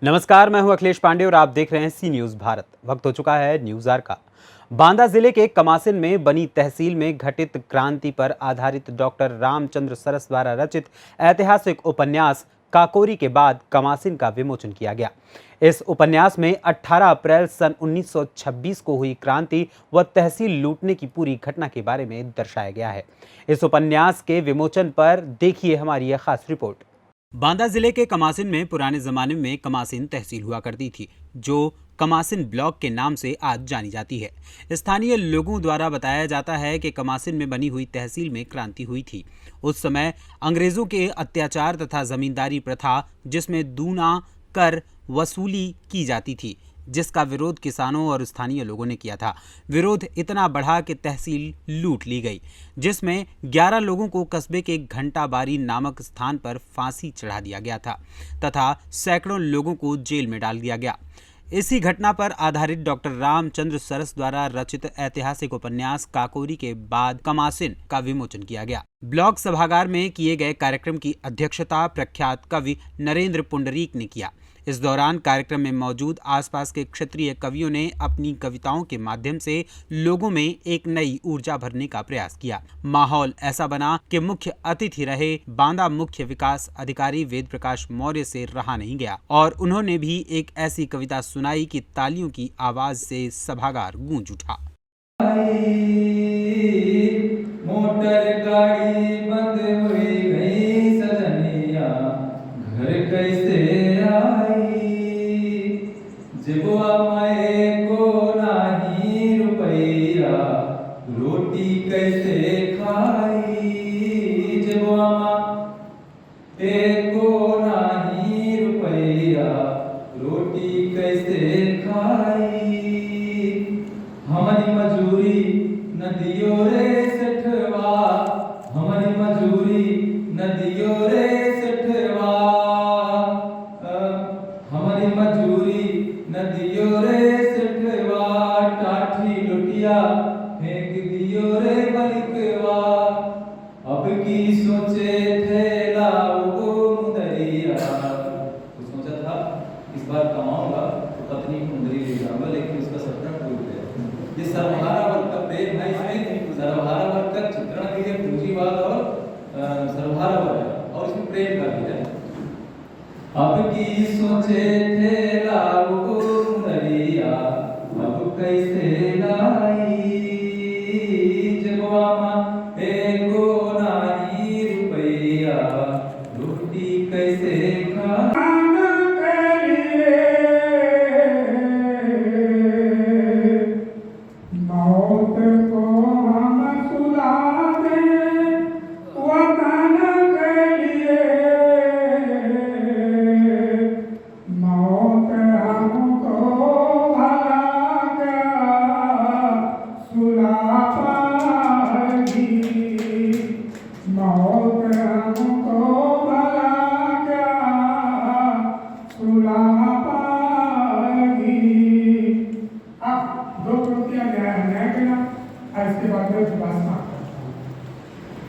नमस्कार, मैं हूं अखिलेश पांडे और आप देख रहे हैं सी न्यूज भारत। वक्त हो चुका है न्यूज आवर का। बांदा जिले के कमासिन में बनी तहसील में घटित क्रांति पर आधारित डॉक्टर रामचंद्र सरस द्वारा रचित ऐतिहासिक उपन्यास काकोरी के बाद कमासिन का विमोचन किया गया। इस उपन्यास में 18 अप्रैल सन 1926 को हुई क्रांति व तहसील लूटने की पूरी घटना के बारे में दर्शाया गया है। इस उपन्यास के विमोचन पर देखिए हमारी यह खास रिपोर्ट। बांदा जिले के कमासिन में पुराने जमाने में कमासिन तहसील हुआ करती थी, जो कमासिन ब्लॉक के नाम से आज जानी जाती है। स्थानीय लोगों द्वारा बताया जाता है कि कमासिन में बनी हुई तहसील में क्रांति हुई थी। उस समय अंग्रेजों के अत्याचार तथा जमींदारी प्रथा, जिसमें दूना कर वसूली की जाती थी, जिसका विरोध किसानों और स्थानीय लोगों ने किया था। विरोध इतना बढ़ा कि तहसील लूट ली गई, जिसमें 11 लोगों को कस्बे के घंटाबारी नामक स्थान पर फांसी चढ़ा दिया गया था तथा सैकड़ों लोगों को जेल में डाल दिया गया। इसी घटना पर आधारित डॉक्टर रामचंद्र सरस द्वारा रचित ऐतिहासिक उपन्यास काकोरी के बाद कमासिन का विमोचन किया गया। ब्लॉक सभागार में किए गए कार्यक्रम की अध्यक्षता प्रख्यात कवि नरेंद्र पुंडरीक ने किया। इस दौरान कार्यक्रम में मौजूद आसपास के क्षेत्रीय कवियों ने अपनी कविताओं के माध्यम से लोगों में एक नई ऊर्जा भरने का प्रयास किया। माहौल ऐसा बना कि मुख्य अतिथि रहे बांदा मुख्य विकास अधिकारी वेद प्रकाश मौर्य से रहा नहीं गया और उन्होंने भी एक ऐसी कविता सुनाई कि तालियों की आवाज से सभागार गूंज उठा। मोटर गाड़ी बंद हुई गई सजनिया, घर कैसे जेबुआ माए को नाही रुपैया, रोटी कैसे खाई। जेबुआ माए को नाही रुपैया, रोटी कैसे खाई। हमारी मजूरी नदियों रे सेठवा, हमारी मजूरी नदियों रे सेठवा, हमारी मजूरी नदियों रे सेठवा, टाठी लुटिया फेंक दियो रे बलिकवा। अब की सोचे थे लाओ मुदरिया, तो सोचा था इस बार कमाऊंगा तो पत्नी मुंदरी ले जाऊंगा, लेकिन उसका सपना टूट गया। ये सर्वहारा वर्ग का प्रेम है, इसमें सर्वहारा वर्ग का चित्रण भी है, पूंजीवाद और सर्वहारा वर्ग और इसमें प्रेम का भी है। अब की सोचे थे लाओ मुदरिया, अब कैसे लाई। जगवा एको नानी रुपैया, रोटी कैसे खा।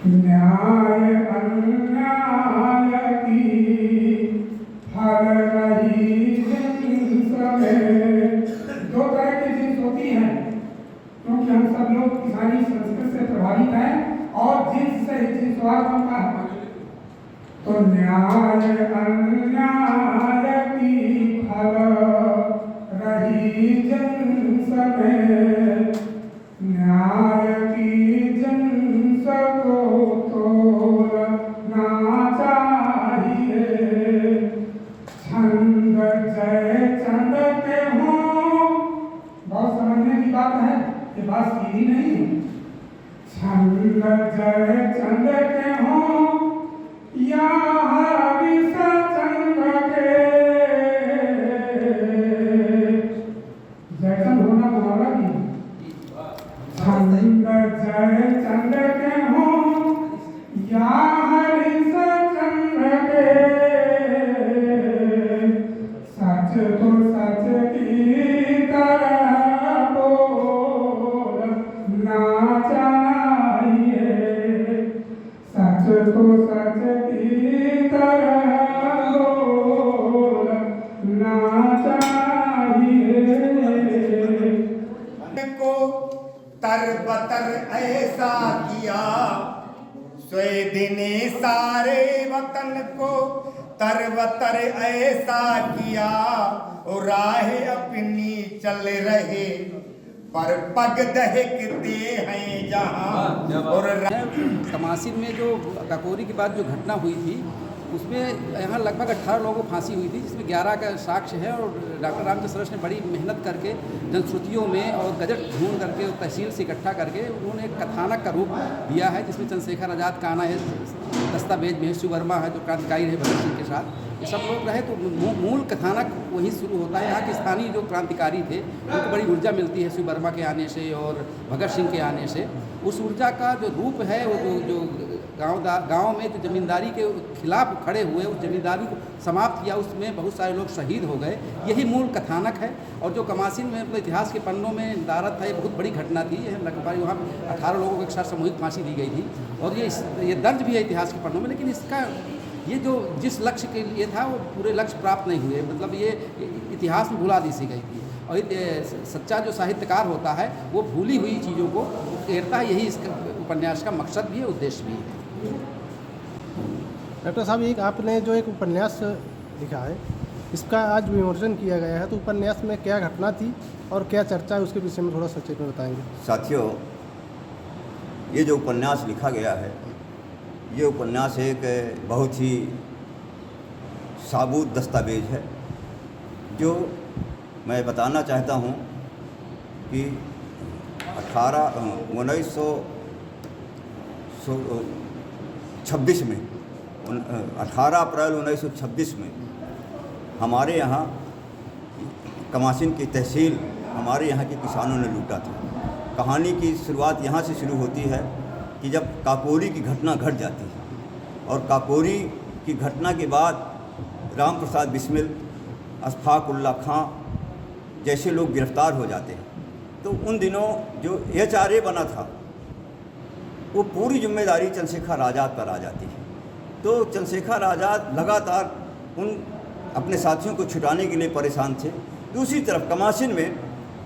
न्याय अन्याय की फल रही जिन्स में। दो तरह की जिन्स होती हैं, क्योंकि हम सब लोग किसानी संस्कृति से प्रभावित हैं और जिन्स से ही जिन्सवाद बनता है। तो न्याय अन्याय की फल रही जिन्स में, न्याय की जिन्स को तोड़ना चाहिए। छंद जय चंद के हों, बहुत समझने की बात है, ये बात सीधी नहीं है। छंद जय चंद के हों या हरिश चंद के, जयचंद होना मुहावरा की। छंद जय चंद के हों या हरिश चंद के, सच तो सच की तरह बोलना चाहिए। सच तो सच की तरह बोलना ऐसा किया, सोए दिने सारे वतन को तरबतर ऐसा किया, और राह अपनी चल रहे पर पग दहकते हैं जहां। और कमासिन में जो काकोरी के बाद जो घटना हुई थी उसमें यहाँ लगभग 18 लोगों को फांसी हुई थी, जिसमें 11 का साक्ष्य है। और डॉक्टर रामचंद्र सरस ने बड़ी मेहनत करके जनश्रुतियों में और गजट ढूंढ करके और तहसील से इकट्ठा करके उन्होंने एक कथानक का रूप दिया है, जिसमें चंद्रशेखर आज़ाद का आना है, दस्तावेज में शिव वर्मा है जो क्रांतिकारी रहे भगत सिंह के साथ, ये सब लोग रहे। तो मूल कथानक वही शुरू होता है। यहाँ के स्थानीय जो क्रांतिकारी थे उनको बड़ी ऊर्जा मिलती है शिव वर्मा के आने से और भगत सिंह के आने से। उस ऊर्जा का जो रूप है वो जो गांव में जो ज़मींदारी के खिलाफ खड़े हुए, उस ज़मींदारी को समाप्त किया, उसमें बहुत सारे लोग शहीद हो गए, यही मूल कथानक है। और जो कमासिन में मतलब इतिहास के पन्नों में नदारत है, ये बहुत बड़ी घटना थी। लगभग वहाँ 18 लोगों को एक साथ सामूहिक फांसी दी गई थी और ये दर्ज भी है इतिहास के पन्नों में। लेकिन इसका ये जो जिस लक्ष्य के लिए था वो पूरे लक्ष्य प्राप्त नहीं हुए, मतलब ये इतिहास में भुला दी सी गई थी। और सच्चा जो साहित्यकार होता है वो भूली हुई चीज़ों को घेरता है, यही इस उपन्यास का मकसद भी है, उद्देश्य भी है। डॉक्टर साहब, एक आपने जो एक उपन्यास लिखा है, इसका आज विमोचन किया गया है, तो उपन्यास में क्या घटना थी और क्या चर्चा है उसके विषय में थोड़ा संक्षेप में बताएंगे। साथियों, ये जो उपन्यास लिखा गया है, ये उपन्यास एक बहुत ही साबूत दस्तावेज है, जो मैं बताना चाहता हूँ कि 1926 में 18 अप्रैल 1926 में हमारे यहाँ कमासिन की तहसील हमारे यहाँ के किसानों ने लूटा था। कहानी की शुरुआत यहाँ से शुरू होती है कि जब काकोरी की घटना घट जाती है, और काकोरी की घटना के बाद राम प्रसाद बिस्मिल, अशफाक उल्ला खां जैसे लोग गिरफ्तार हो जाते हैं। तो उन दिनों जो HRA बना था वो पूरी जिम्मेदारी चंद्रशेखर आज़ाद पर आ जाती है। तो चंद्रशेखर आज़ाद लगातार उन अपने साथियों को छुटाने के लिए परेशान थे। दूसरी तरफ कमासिन में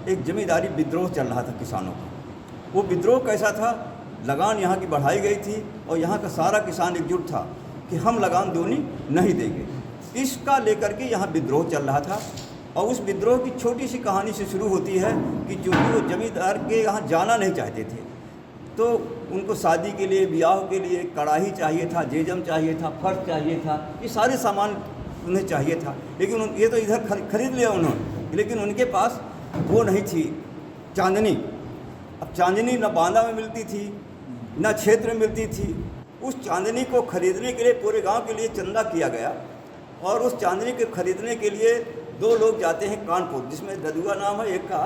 एक जमींदारी विद्रोह चल रहा था किसानों का। वो विद्रोह कैसा था, लगान यहाँ की बढ़ाई गई थी और यहाँ का सारा किसान एकजुट था कि हम लगान दूनी नहीं देंगे। इसका लेकर के यहाँ विद्रोह चल रहा था। और उस विद्रोह की छोटी सी कहानी से शुरू होती है कि चूँकि वो जमींदार के यहाँ जाना नहीं चाहते थे, तो उनको शादी के लिए, ब्याह के लिए कड़ाही चाहिए था, जेजम चाहिए था, फर्श चाहिए था, ये सारे सामान उन्हें चाहिए था। लेकिन ये तो इधर खरीद लिया उन्होंने, लेकिन उनके पास वो नहीं थी चांदनी। अब चांदनी न बांदा में मिलती थी न क्षेत्र में मिलती थी। उस चांदनी को खरीदने के लिए पूरे गांव के लिए चंदा किया गया, और उस चांदनी को खरीदने के लिए 2 लोग जाते हैं कानपुर, जिसमें ददुआ नाम है, एक का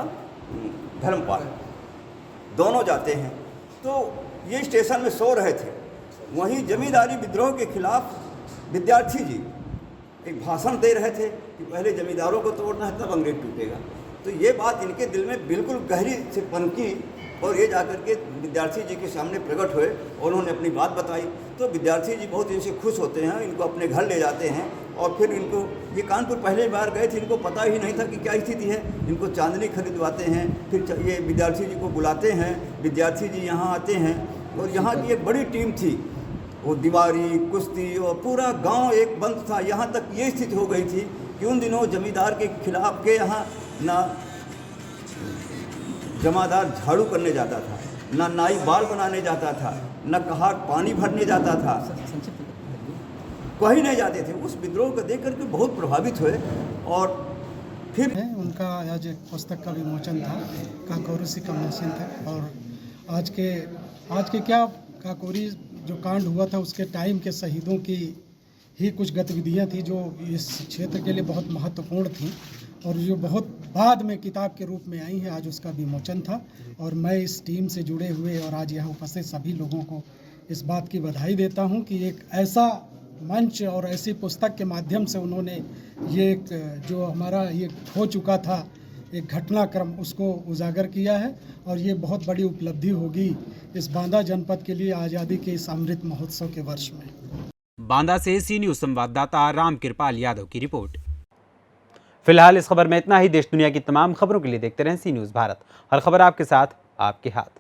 धर्मपाल, दोनों जाते हैं। तो ये स्टेशन में सो रहे थे। वहीं जमींदारी विद्रोह के खिलाफ विद्यार्थी जी एक भाषण दे रहे थे कि पहले जमींदारों को तोड़ना है तब अंग्रेज टूटेगा। तो ये बात इनके दिल में बिल्कुल गहरी से पनकी, और ये जाकर के विद्यार्थी जी के सामने प्रकट हुए और उन्होंने अपनी बात बताई। तो विद्यार्थी जी बहुत इनसे खुश होते हैं, इनको अपने घर ले जाते हैं। और फिर इनको, ये कानपुर पहले बार गए थे, इनको पता ही नहीं था कि क्या स्थिति है। इनको चांदनी खरीदवाते हैं, फिर ये विद्यार्थी जी को बुलाते हैं, विद्यार्थी जी यहाँ आते हैं। और यहाँ की एक बड़ी टीम थी, वो दीवारी, कुश्ती, और पूरा गांव एक बंद था। यहाँ तक ये स्थिति हो गई थी कि उन दिनों जमींदार के खिलाफ के यहाँ ना जमादार झाड़ू करने जाता था, ना नाई बाल बनाने जाता था, न कहार पानी भरने जाता था, कहीं नहीं जाते थे। उस विद्रोह को देख करके बहुत प्रभावित हुए। और फिर उनका आज एक पुस्तक का विमोचन था, काकोरी से कमासिन था। और आज के क्या काकोरी जो कांड हुआ था उसके टाइम के शहीदों की ही कुछ गतिविधियां थी जो इस क्षेत्र के लिए बहुत महत्वपूर्ण थी और जो बहुत बाद में किताब के रूप में आई हैं। आज उसका विमोचन था और मैं इस टीम से जुड़े हुए और आज यहाँ उपस्थित सभी लोगों को इस बात की बधाई देता हूँ कि एक ऐसा मंच और ऐसी पुस्तक के माध्यम से उन्होंने ये एक जो हमारा ये हो चुका था एक घटनाक्रम उसको उजागर किया है। और ये बहुत बड़ी उपलब्धि होगी इस बांदा जनपद के लिए आज़ादी के इस अमृत महोत्सव के वर्ष में। बांदा से सी न्यूज़ संवाददाता राम कृपाल यादव की रिपोर्ट। फिलहाल इस खबर में इतना ही। देश दुनिया की तमाम खबरों के लिए देखते रहें सी न्यूज़ भारत। हर खबर आपके साथ, आपके हाथ।